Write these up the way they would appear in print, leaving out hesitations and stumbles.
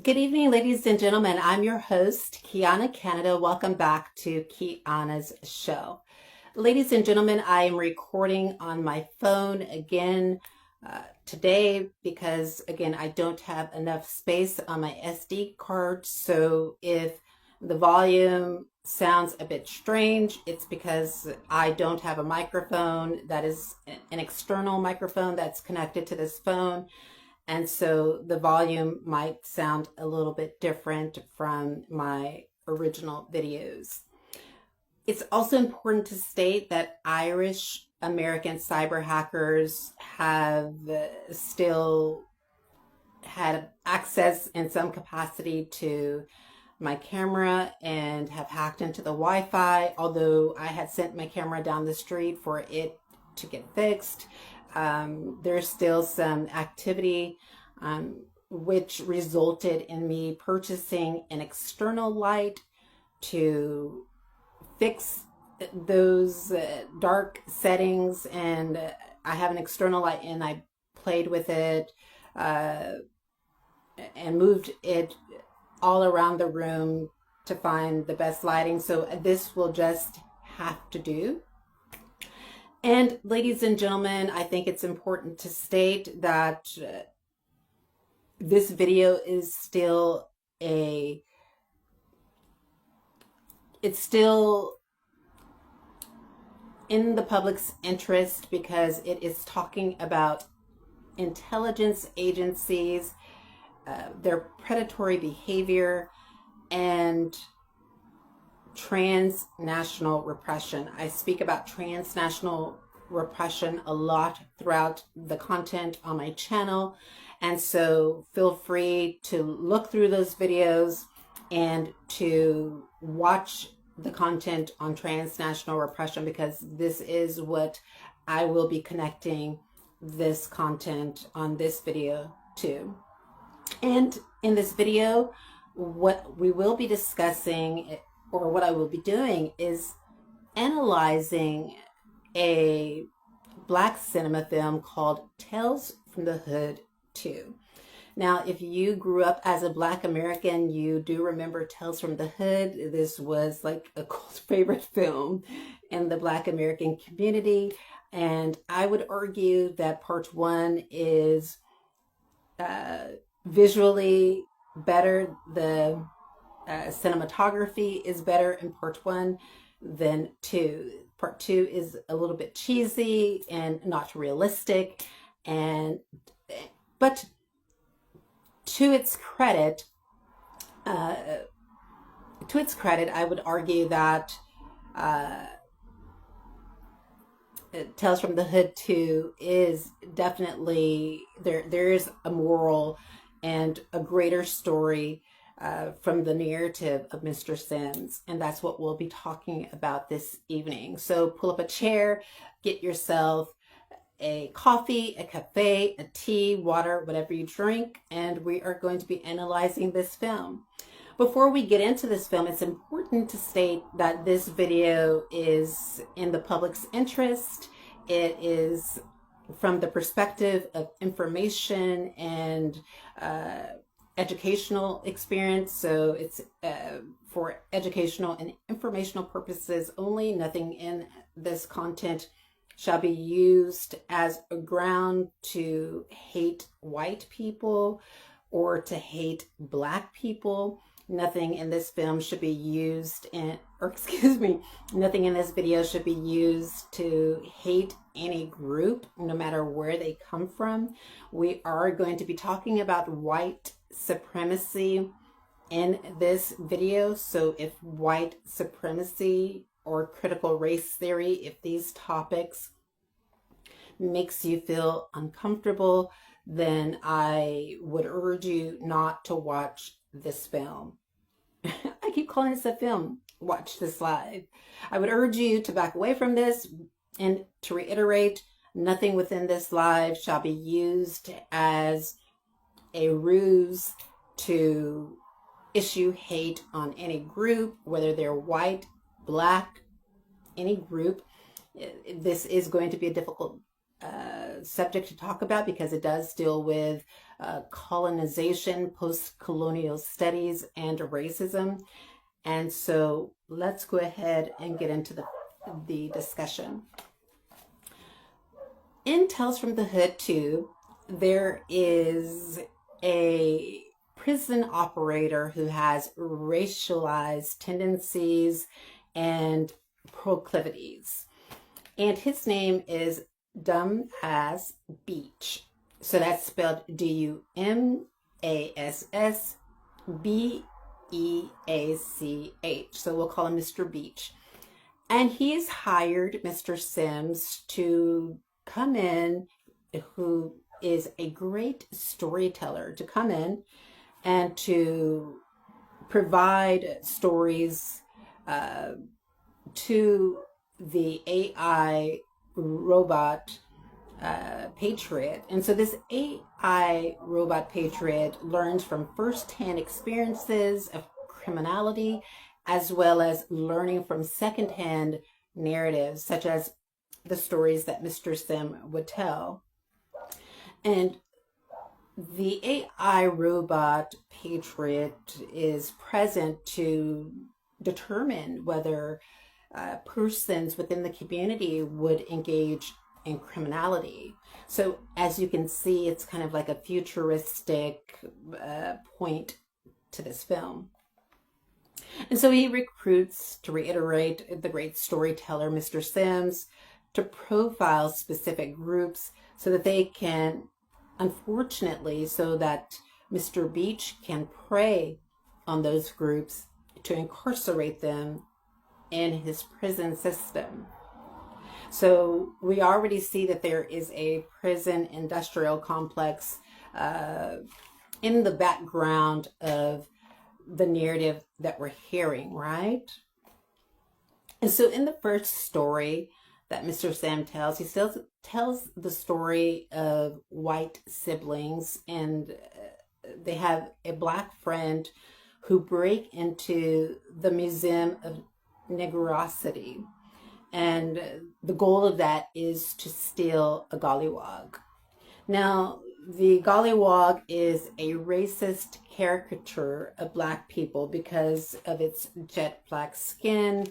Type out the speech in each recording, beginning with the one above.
Good evening, ladies and gentlemen. I'm your host, Kiana Canada. Welcome back to Kiana's show. Ladies and gentlemen, I am recording on my phone again today because, again, I don't have enough space on my SD card. So if the volume sounds a bit strange, it's because I don't have a microphone that is an external microphone that's connected to this phone. And so the volume might sound a little bit different from my original videos. It's also important to state that Irish American cyber hackers have still had access in some capacity to my camera and have hacked into the Wi-Fi, although I had sent my camera down the street for it to get fixed. There's still some activity, which resulted in me purchasing an external light to fix those dark settings. And I have an external light and I played with it uh, and moved it all around the room to find the best lighting. So this will just have to do. And ladies and gentlemen, I think it's important to state that this video is still it's still in the public's interest because it is talking about intelligence agencies, their predatory behavior, and transnational repression. I speak about transnational repression a lot throughout the content on my channel. And so feel free to look through those videos and to watch the content on transnational repression, because this is what I will be connecting this content on this video to. And in this video, what we will be discussing, or what I will be doing, is analyzing a Black cinema film called Tales from the Hood 2. Now, if you grew up as a Black American, you do remember Tales from the Hood. This was like a cult favorite film in the Black American community. And I would argue that part one is visually better. The cinematography is better in part one than two. Part two is a little bit cheesy and not realistic, and but to its credit, uh, I would argue that Tales from the Hood 2 is definitely there. There is a moral and a greater story from the narrative of Mr. Sims. And that's what we'll be talking about this evening. So pull up a chair, get yourself a coffee, a cafe, a tea, water, whatever you drink, and we are going to be analyzing this film. Before we get into this film, it's important to state that this video is in the public's interest. It is from the perspective of information and educational experience. So it's for educational and informational purposes only. Nothing in this content shall be used as a ground to hate white people or to hate Black people. Nothing in this film should be used nothing in this video should be used to hate any group, no matter where they come from. We are going to be talking about white supremacy in this video. So if white supremacy or critical race theory, if these topics makes you feel uncomfortable, then I would urge you not to watch this film. I keep calling this a film. Watch this live. I would urge you to back away from this, and to reiterate, nothing within this live shall be used as a ruse to issue hate on any group, whether they're white, Black, any group. This is going to be a difficult subject to talk about because it does deal with colonization, post-colonial studies, and racism. And so let's go ahead and get into the discussion. In Tales from the Hood 2, there is a prison operator who has racialized tendencies and proclivities. And his name is Dumb Ass Beach. So that's spelled Dumassbeach. So we'll call him Mr. Beach. And he's hired Mr. Sims to come in, who is a great storyteller, to come in and to provide stories to the AI robot patriot. And so this AI robot patriot learns from firsthand experiences of criminality, as well as learning from secondhand narratives, such as the stories that Mr. Sim would tell. And the AI robot patriot is present to determine whether persons within the community would engage in criminality. So as you can see, it's kind of like a futuristic point to this film. And so he recruits, to reiterate, the great storyteller, Mr. Sims, to profile specific groups so that they can, unfortunately, so that Mr. Beach can prey on those groups to incarcerate them in his prison system. So we already see that there is a prison industrial complex in the background of the narrative that we're hearing, right? And so in the first story that Mr. Sam tells, he tells the story of white siblings, and they have a black friend who break into the Museum of Negrosity. And the goal of that is to steal a gollywog. Now, the gollywog is a racist caricature of black people because of its jet black skin,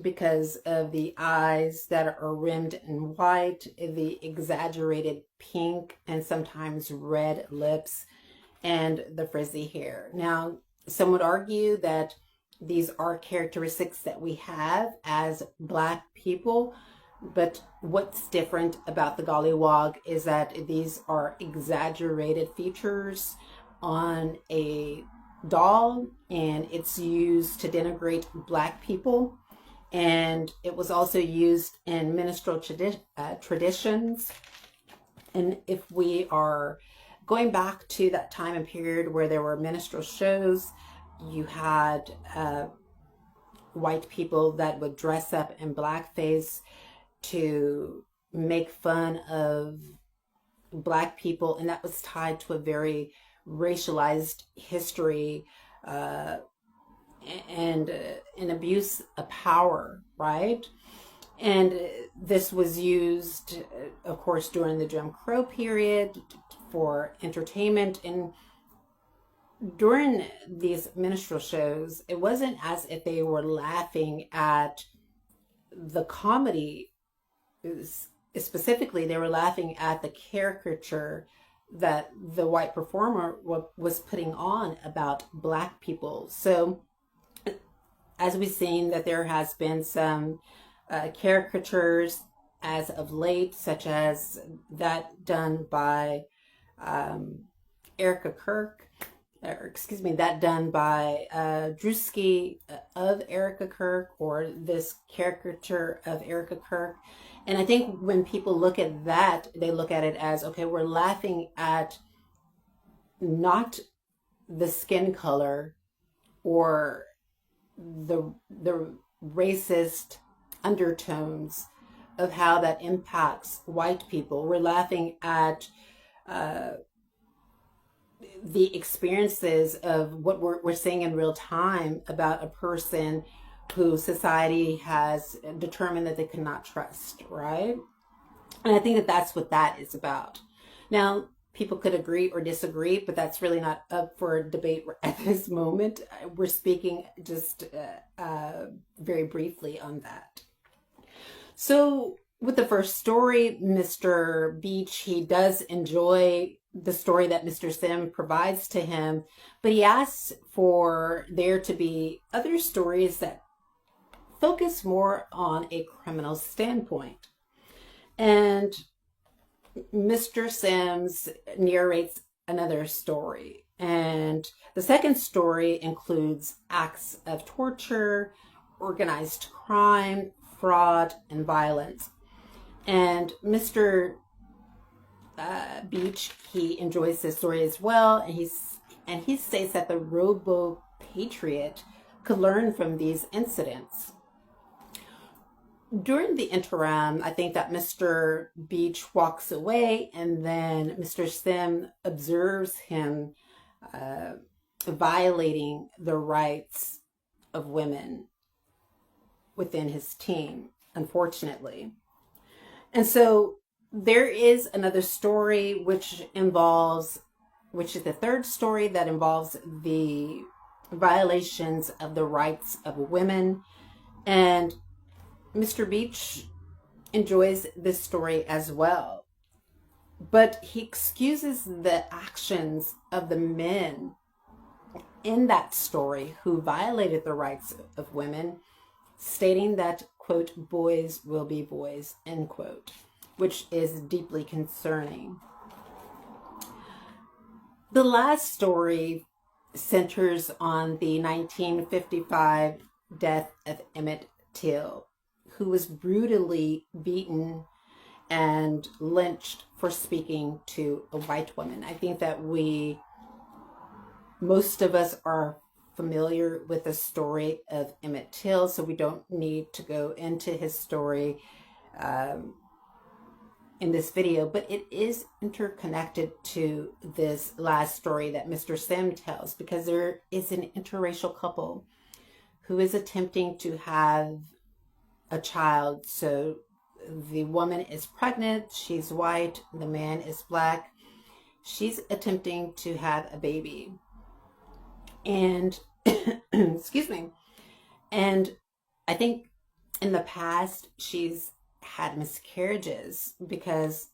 because of the eyes that are rimmed in white, the exaggerated pink and sometimes red lips, and the frizzy hair. Now, some would argue that these are characteristics that we have as black people, but what's different about the gollywog is that these are exaggerated features on a doll, and it's used to denigrate black people. And it was also used in minstrel traditions. And if we are going back to that time and period where there were minstrel shows, you had white people that would dress up in blackface to make fun of black people, and that was tied to a very racialized history and an abuse of power, right? And this was used, of course, during the Jim Crow period for entertainment. And during these minstrel shows, it wasn't as if they were laughing at the comedy. Specifically, they were laughing at the caricature that the white performer was putting on about black people. So as we've seen, that there has been some caricatures as of late, such as that done by Erica Kirk, that done by Drewski of Erica Kirk, or this caricature of Erica Kirk. And I think when people look at that, they look at it as, okay, we're laughing at not the skin color or the racist undertones of how that impacts white people. We're laughing at the experiences of what we're seeing in real time about a person who society has determined that they cannot trust, right? And I think that that's what that is about. Now, people could agree or disagree, but that's really not up for debate at this moment. We're speaking just very briefly on that. So with the first story, Mr. Beach, he does enjoy the story that Mr. Sim provides to him, but he asks for there to be other stories that focus more on a criminal standpoint. And Mr. Sims narrates another story. And the second story includes acts of torture, organized crime, fraud, and violence. And Mr. Beach, he enjoys this story as well, and he states that the Robo Patriot could learn from these incidents. During the interim, I think that Mr. Beach walks away, and then Mr. Sim observes him violating the rights of women within his team, unfortunately. And so there is another story which is the third story that involves the violations of the rights of women. And Mr. Beach enjoys this story as well. But he excuses the actions of the men in that story who violated the rights of women, stating that, quote, boys will be boys, end quote, which is deeply concerning. The last story centers on the 1955 death of Emmett Till, who was brutally beaten and lynched for speaking to a white woman. I think that most of us are familiar with the story of Emmett Till, so we don't need to go into his story in this video, but it is interconnected to this last story that Mr. Sim tells, because there is an interracial couple who is attempting to have a child. So the woman is pregnant, she's white, the man is black. She's attempting to have a baby. And, excuse me, and I think in the past she's had miscarriages because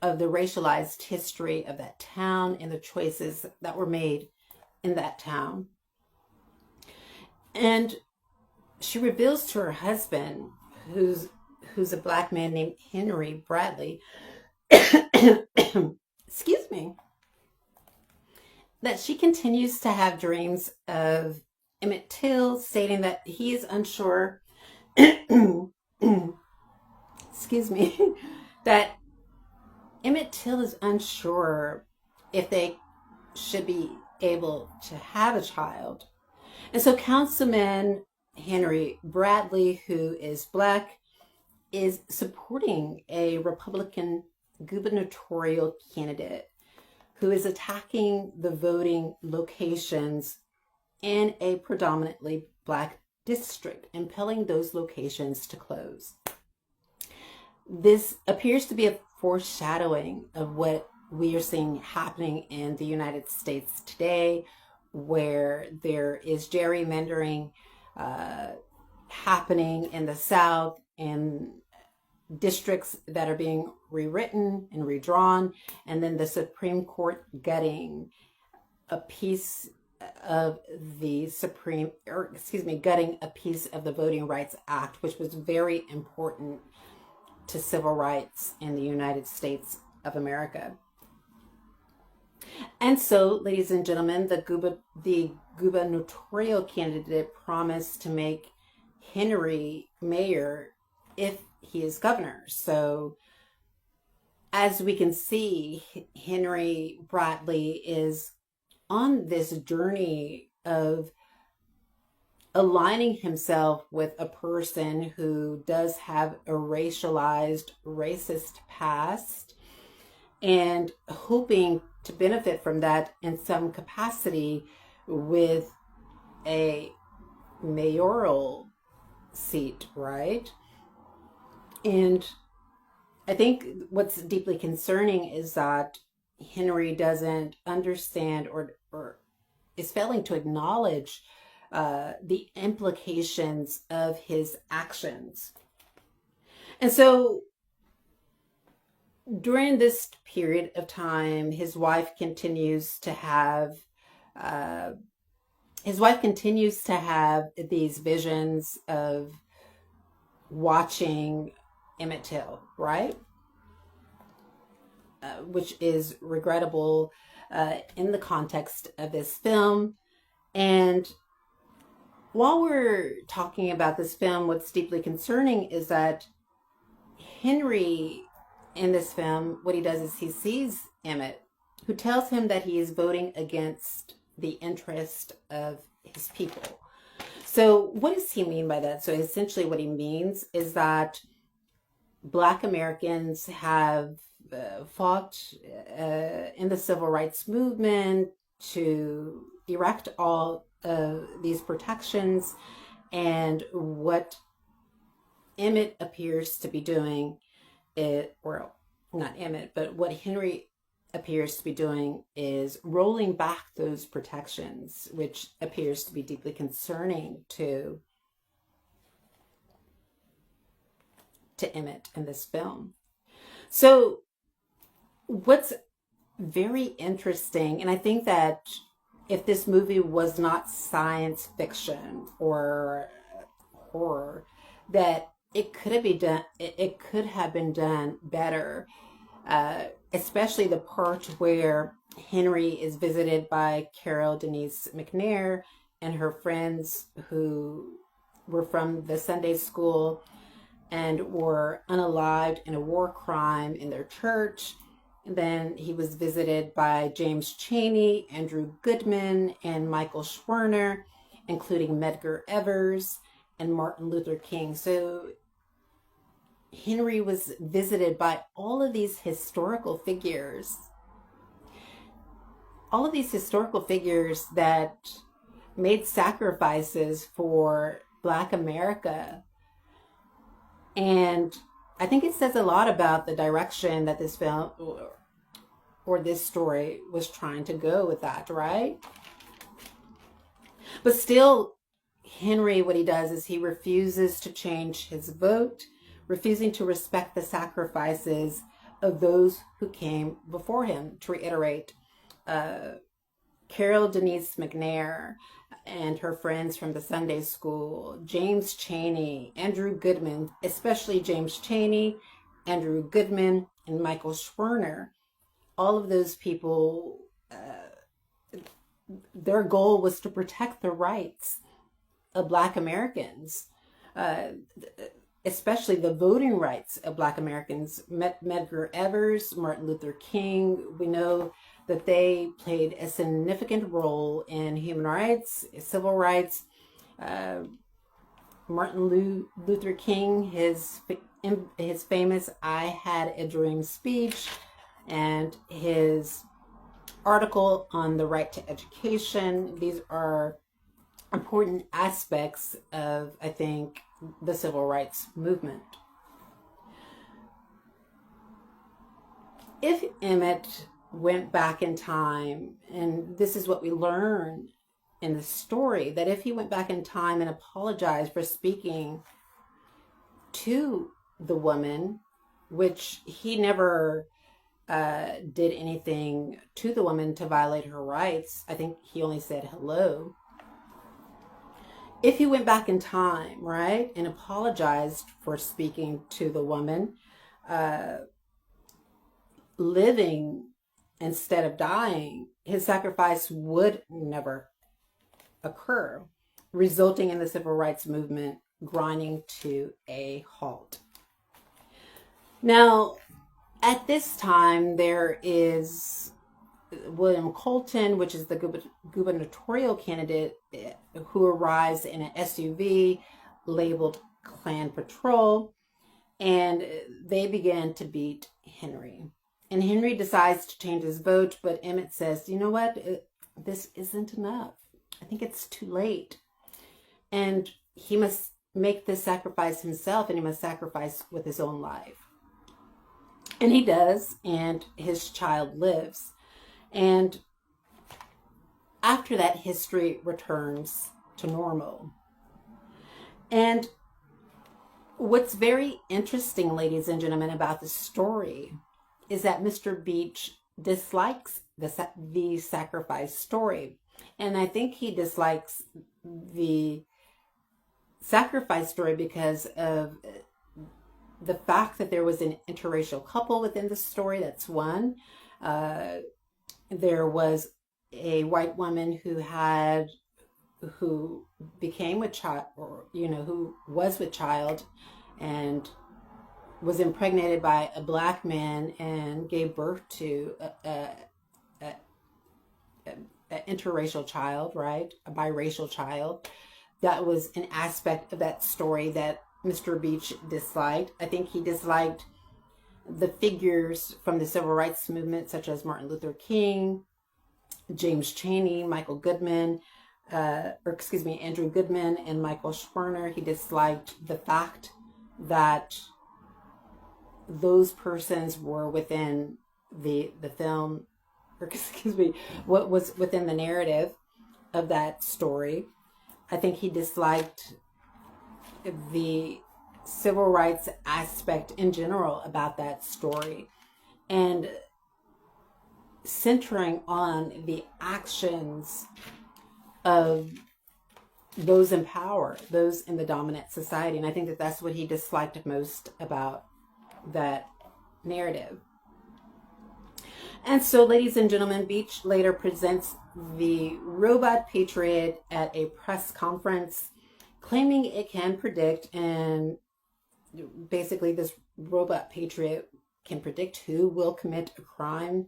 of the racialized history of that town and the choices that were made in that town. And she reveals to her husband, who's a black man named Henry Bradley, excuse me, that she continues to have dreams of Emmett Till, stating that he is unsure, excuse me, that Emmett Till is unsure if they should be able to have a child. And so Councilman Henry Bradley, who is black, is supporting a Republican gubernatorial candidate who is attacking the voting locations in a predominantly black district, impelling those locations to close. This appears to be a foreshadowing of what we are seeing happening in the United States today, where there is gerrymandering happening in the South, and districts that are being rewritten and redrawn, and then the Supreme Court gutting a piece of the gutting a piece of the Voting Rights Act, which was very important to civil rights in the United States of America. And so, ladies and gentlemen, the gubernatorial candidate promised to make Henry mayor if he is governor. So as we can see, Henry Bradley is on this journey of aligning himself with a person who does have a racialized, racist past, and hoping to benefit from that in some capacity with a mayoral seat, right? And I think what's deeply concerning is that Henry doesn't understand or is failing to acknowledge the implications of his actions. And so during this period of time, his wife continues to have these visions of watching Emmett Till, right? Which is regrettable in the context of this film. And while we're talking about this film, what's deeply concerning is that Henry, in this film, what he does is he sees Emmett, who tells him that he is voting against the interest of his people. So what does he mean by that? So essentially what he means is that Black Americans have fought in the civil rights movement to erect all these protections, and what Emmett appears to be doing, or not Emmett, but what Henry appears to be doing is rolling back those protections, which appears to be deeply concerning to Emmett in this film. So what's very interesting, and I think that if this movie was not science fiction or horror, that it could have been done better, especially the part where Henry is visited by Carol Denise McNair and her friends who were from the Sunday school and were unalived in a war crime in their church. And then he was visited by James Chaney, Andrew Goodman, and Michael Schwerner, including Medgar Evers and Martin Luther King. So Henry was visited by all of these historical figures that made sacrifices for Black America. And I think it says a lot about the direction that this film or this story was trying to go with that, right? But still, Henry, what he does is he refuses to change his vote, refusing to respect the sacrifices of those who came before him. To reiterate, Carol Denise McNair and her friends from the Sunday school, James Chaney, Andrew Goodman, especially James Chaney, Andrew Goodman, and Michael Schwerner. All of those people, their goal was to protect the rights of Black Americans, especially the voting rights of Black Americans. Medgar Evers, Martin Luther King, we know that they played a significant role in human rights, civil rights. Martin Luther King, his famous "I Had a Dream" speech, and his article on the right to education. These are important aspects of, I think, the civil rights movement. If Emmett went back in time, and this is what we learn in the story, that if he went back in time and apologized for speaking to the woman, which he never did anything to the woman to violate her rights. I think he only said hello. If he went back in time, right, and apologized for speaking to the woman, living instead of dying, his sacrifice would never occur, resulting in the civil rights movement grinding to a halt. Now, at this time, there is William Colton, which is the gubernatorial candidate, who arrives in an SUV labeled Klan Patrol, and they begin to beat Henry. And Henry decides to change his vote, but Emmett says, you know what, this isn't enough. I think it's too late. And he must make this sacrifice himself, and he must sacrifice with his own life. And he does, and his child lives. And after that, history returns to normal. And what's very interesting, ladies and gentlemen, about this story is that Mr. Beach dislikes the sacrifice story. And I think he dislikes the sacrifice story because of the fact that there was an interracial couple within the story. That's one. There was a white woman who became with child, or who was with child, and was impregnated by a black man and gave birth to an interracial child, right? A biracial child. That was an aspect of that story that Mr. Beach disliked. I think he disliked the figures from the civil rights movement, such as Martin Luther King, James Chaney, Andrew Goodman, and Michael Schwerner. He disliked the fact that those persons were within the film, what was within the narrative of that story. I think he disliked the civil rights aspect in general about that story, and centering on the actions of those in power, those in the dominant society. And I think that that's what he disliked most about that narrative. And so, ladies and gentlemen, Beach later presents the robot patriot at a press conference, claiming it can predict, and basically this robot patriot can predict who will commit a crime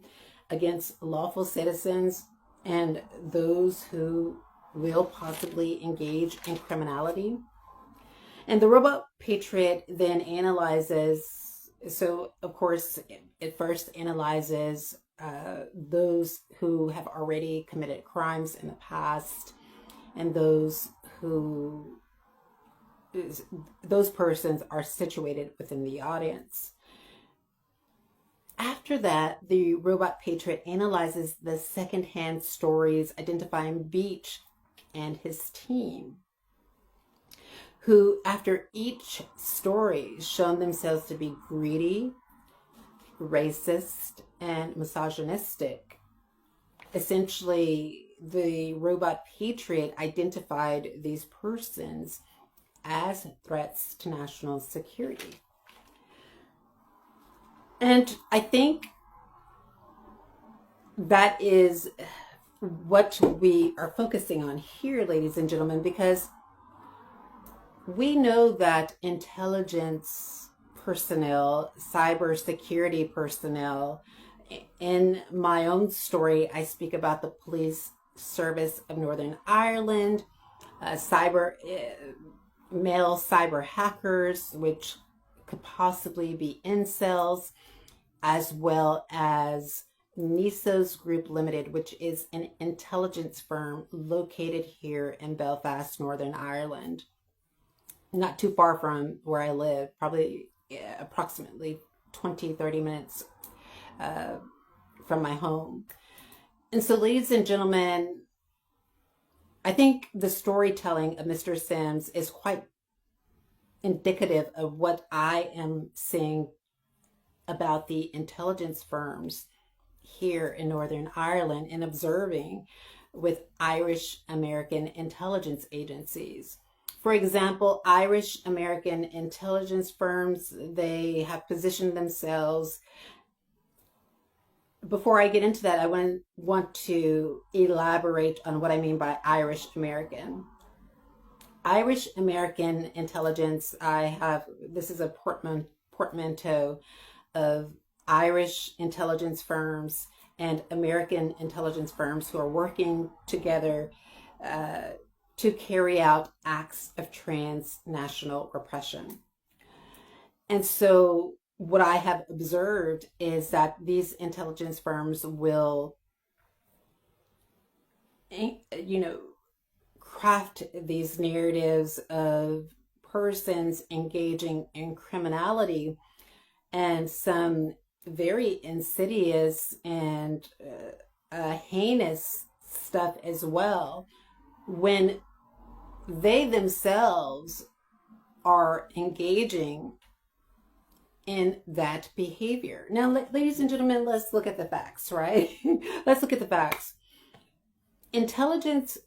against lawful citizens and those who will possibly engage in criminality. And the robot patriot then analyzes, so of course it first analyzes those who have already committed crimes in the past, and those persons are situated within the audience. After that, the robot patriot analyzes the secondhand stories identifying Beach and his team, who after each story shown themselves to be greedy, racist, and misogynistic. Essentially, the robot patriot identified these persons as threats to national security. And I think that is what we are focusing on here, ladies and gentlemen, because we know that intelligence personnel, cybersecurity personnel, in my own story, I speak about the Police Service of Northern Ireland, male cyber hackers, which could possibly be incels, as well as NISO's Group Limited, which is an intelligence firm located here in Belfast, Northern Ireland, not too far from where I live, probably approximately 20-30 minutes from my home. And so, ladies and gentlemen, I think the storytelling of Mr. Sims is quite indicative of what I am seeing about the intelligence firms here in Northern Ireland and observing with Irish American intelligence agencies. For example, Irish American intelligence firms, they have positioned themselves. Before I get into that, I want to elaborate on what I mean by Irish American. Irish American intelligence, this is a portmanteau of Irish intelligence firms and American intelligence firms who are working together to carry out acts of transnational repression. And so what I have observed is that these intelligence firms will, craft these narratives of persons engaging in criminality and some very insidious and heinous stuff as well when they themselves are engaging in that behavior. Now, ladies and gentlemen, let's look at the facts, right? Let's look at the facts. Intelligence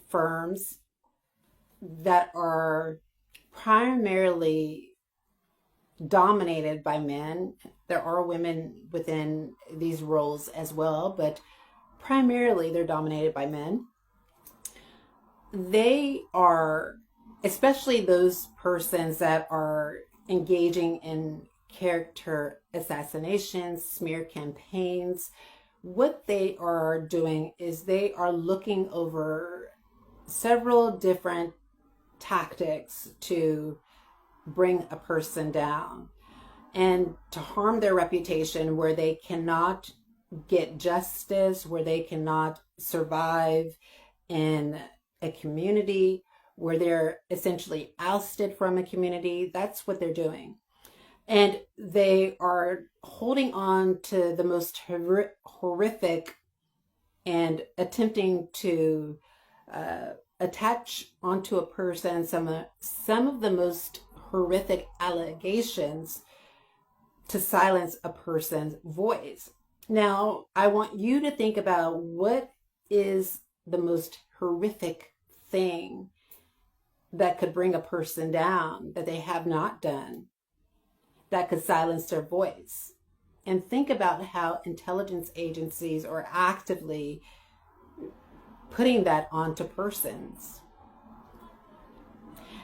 firms that are primarily dominated by men, there are women within these roles as well, but primarily they're dominated by men. They are, especially those persons that are engaging in character assassinations, smear campaigns, what they are doing is they are looking over several different tactics to bring a person down and to harm their reputation, where they cannot get justice, where they cannot survive in a community, where they're essentially ousted from a community. That's what they're doing. And they are holding on to the most horrific and attempting to attach onto a person some of the most horrific allegations to silence a person's voice. Now, I want you to think about what is the most horrific thing that could bring a person down that they have not done, that could silence their voice. And think about how intelligence agencies are actively putting that onto persons.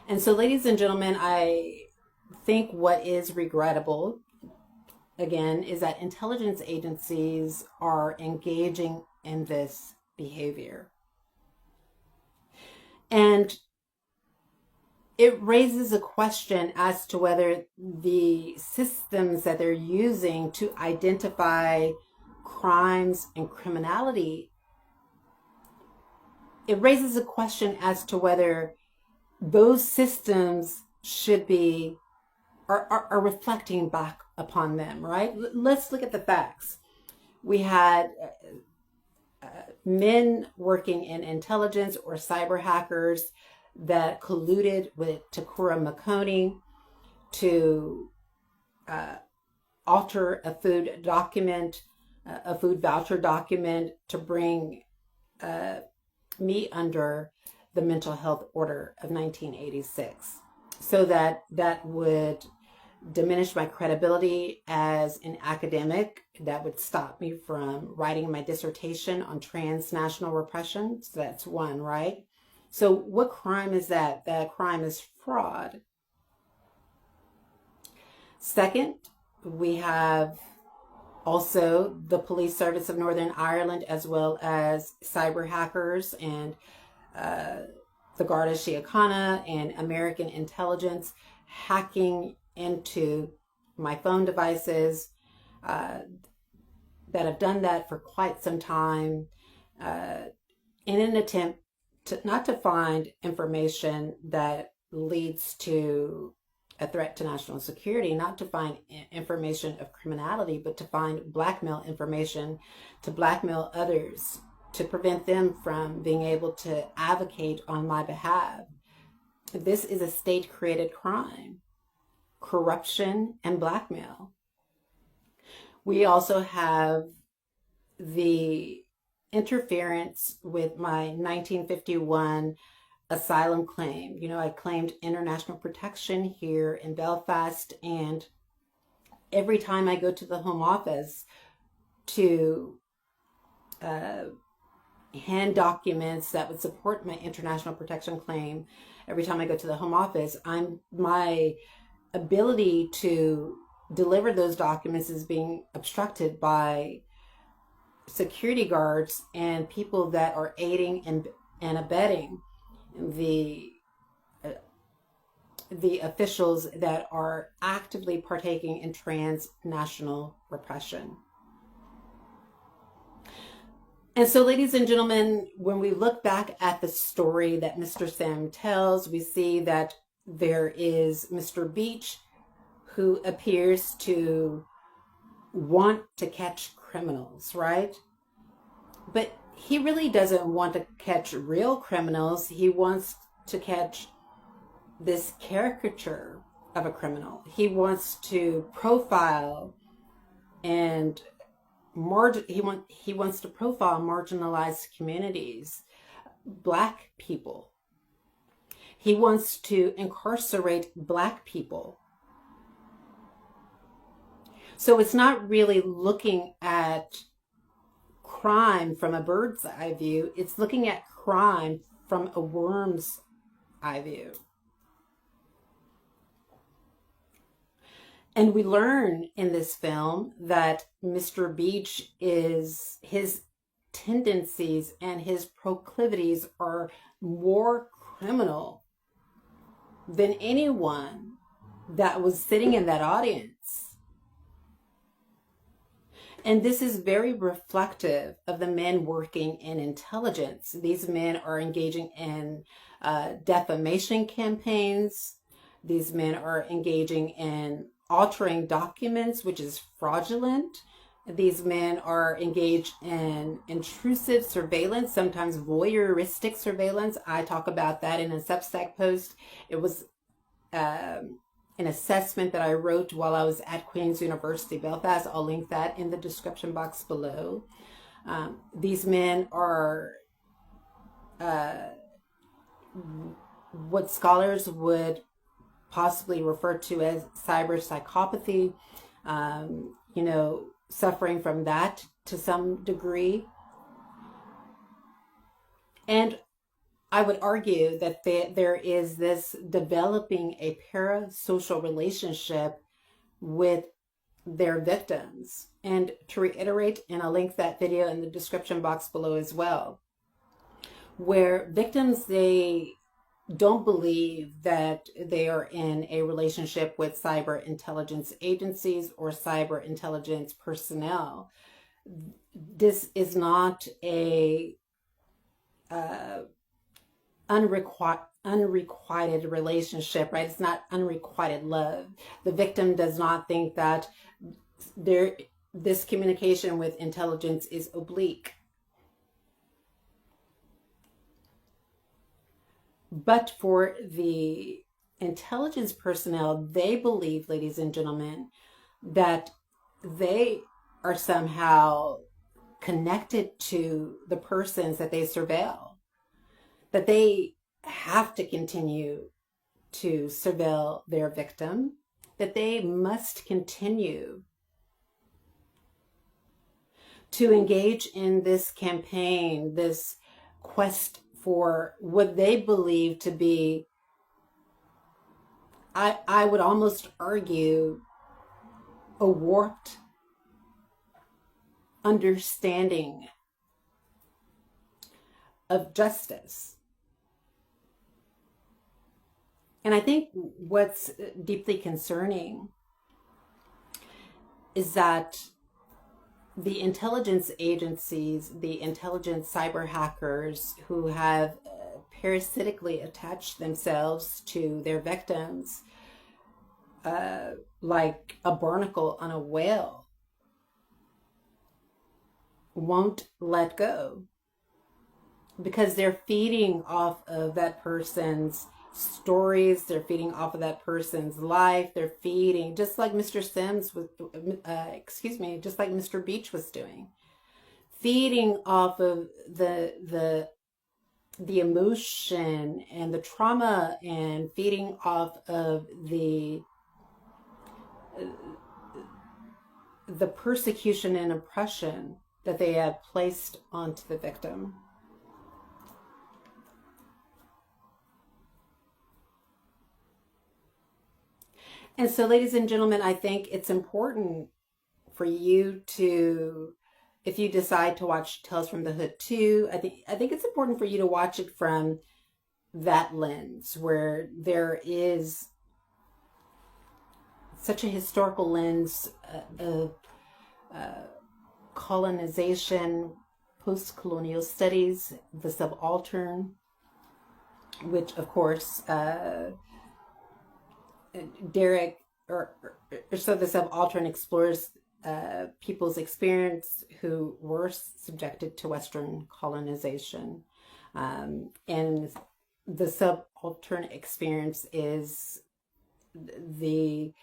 And so, ladies and gentlemen, I think what is regrettable, again, is that intelligence agencies are engaging in this behavior. And it raises a question as to whether the systems that they're using to identify crimes and criminality, it raises a question as to whether those systems should be are reflecting back upon them, right? Let's look at the facts. We had men working in intelligence or cyber hackers that colluded with Takura Makoni to alter a food document, a food voucher document, to bring me under the mental health order of 1986, so that would diminish my credibility as an academic, that would stop me from writing my dissertation on transnational repression. So that's one, right? So what crime is that? That crime is fraud. Second, we have also the Police Service of Northern Ireland, as well as cyber hackers and the Garda Síochána and American intelligence hacking into my phone devices, that have done that for quite some time, in an attempt to not to find information that leads to a threat to national security, not to find information of criminality, but to find blackmail information, to blackmail others, to prevent them from being able to advocate on my behalf. This is a state-created crime, corruption and blackmail. We also have the interference with my 1951 asylum claim. You know, I claimed international protection here in Belfast, and every time I go to the Home Office to hand documents that would support my international protection claim, every time I go to the Home Office, my ability to deliver those documents is being obstructed by security guards and people that are aiding and abetting the officials that are actively partaking in transnational repression. And so, ladies and gentlemen, when we look back at the story that Mr. Sam tells, we see that there is Mr. Beach, who appears to want to catch criminals, right? But he really doesn't want to catch real criminals. He wants to catch this caricature of a criminal. He wants to profile and he wants to profile marginalized communities, Black people. He wants to incarcerate Black people. So it's not really looking at crime from a bird's eye view. It's looking at crime from a worm's eye view. And we learn in this film that Mr. Beach his tendencies and his proclivities are more criminal than anyone that was sitting in that audience. And this is very reflective of the men working in intelligence. These men are engaging in defamation campaigns. These men are engaging in altering documents, which is fraudulent. These men are engaged in intrusive surveillance, sometimes voyeuristic surveillance. I talk about that in a Substack post. It was an assessment that I wrote while I was at Queen's University, Belfast. I'll link that in the description box below. These men are what scholars would possibly referred to as cyber psychopathy, suffering from that to some degree. And I would argue that there is this developing a parasocial relationship with their victims. And to reiterate, and I'll link that video in the description box below as well, where victims, they don't believe that they are in a relationship with cyber intelligence agencies or cyber intelligence personnel. This is not a unrequited relationship, right? It's not unrequited love. The victim does not think that this communication with intelligence is oblique. But for the intelligence personnel, they believe, ladies and gentlemen, that they are somehow connected to the persons that they surveil, that they have to continue to surveil their victim, that they must continue to engage in this campaign, this quest for what they believe to be, I would almost argue, a warped understanding of justice. And I think what's deeply concerning is that the intelligence agencies, the intelligence cyber hackers who have parasitically attached themselves to their victims, like a barnacle on a whale, won't let go because they're feeding off of that person's stories, they're feeding off of that person's life, they're feeding, just like Mr. Sims was, just like Mr. Beach was doing, feeding off of the emotion and the trauma, and feeding off of the persecution and oppression that they have placed onto the victim. And so, ladies and gentlemen, I think it's important for you to, if you decide to watch Tales from the Hood 2, I think it's important for you to watch it from that lens, where there is such a historical lens of colonization, post-colonial studies, the subaltern, which of course Derek, or so the subaltern explores people's experience who were subjected to Western colonization. And the subaltern experience is the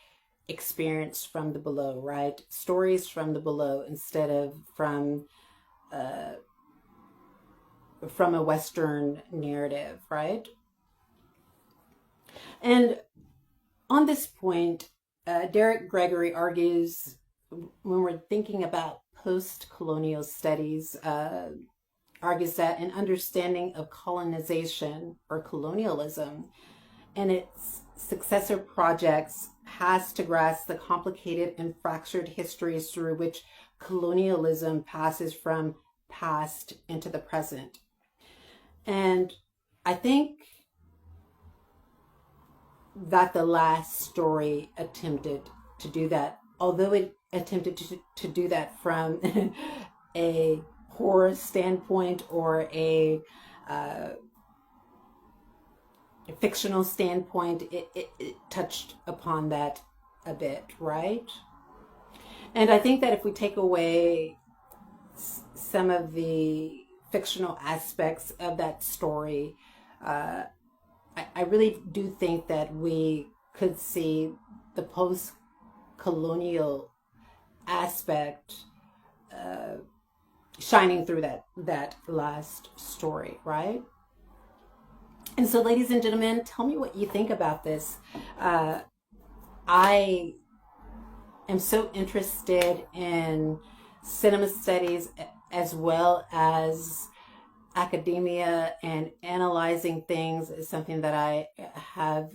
experience from the below, right? Stories from the below instead of from a Western narrative, right? And on this point, Derek Gregory argues when we're thinking about post-colonial studies, argues that an understanding of colonization or colonialism and its successor projects has to grasp the complicated and fractured histories through which colonialism passes from past into the present. And I think that the last story attempted to do that, although it attempted to do that from a horror standpoint or a fictional standpoint, it touched upon that a bit, right? And I think that if we take away some of the fictional aspects of that story, I really do think that we could see the post-colonial aspect shining through that last story, right? And so, ladies and gentlemen, tell me what you think about this. I am so interested in cinema studies as well as academia, and analyzing things is something that I have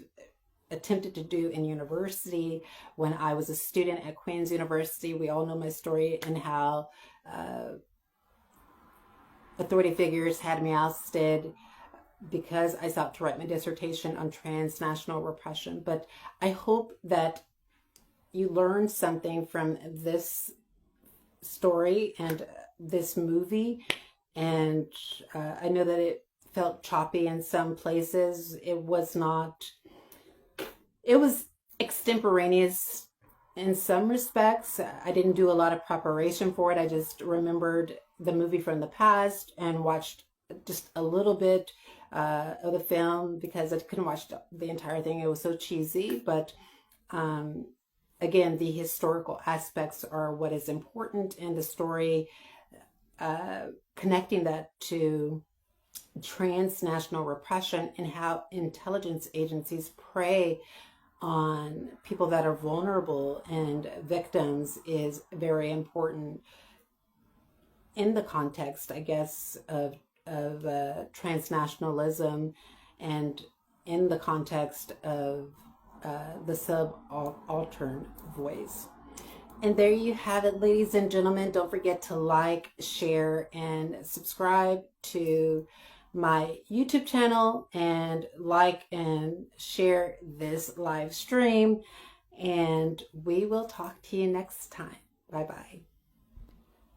attempted to do in university when I was a student at Queen's University. We all know my story and how authority figures had me ousted because I sought to write my dissertation on transnational repression. But I hope that you learned something from this story and this movie. And I know that it felt choppy in some places. It was extemporaneous in some respects. I didn't do a lot of preparation for it. I just remembered the movie from the past and watched just a little bit of the film because I couldn't watch the entire thing. It was so cheesy. But again, the historical aspects are what is important in the story, connecting that to transnational repression and how intelligence agencies prey on people that are vulnerable and victims is very important in the context, I guess, of transnationalism and in the context of the subaltern voice. And there you have it, ladies and gentlemen. Don't forget to like, share, and subscribe to my YouTube channel, and like and share this live stream. And we will talk to you next time. Bye-bye.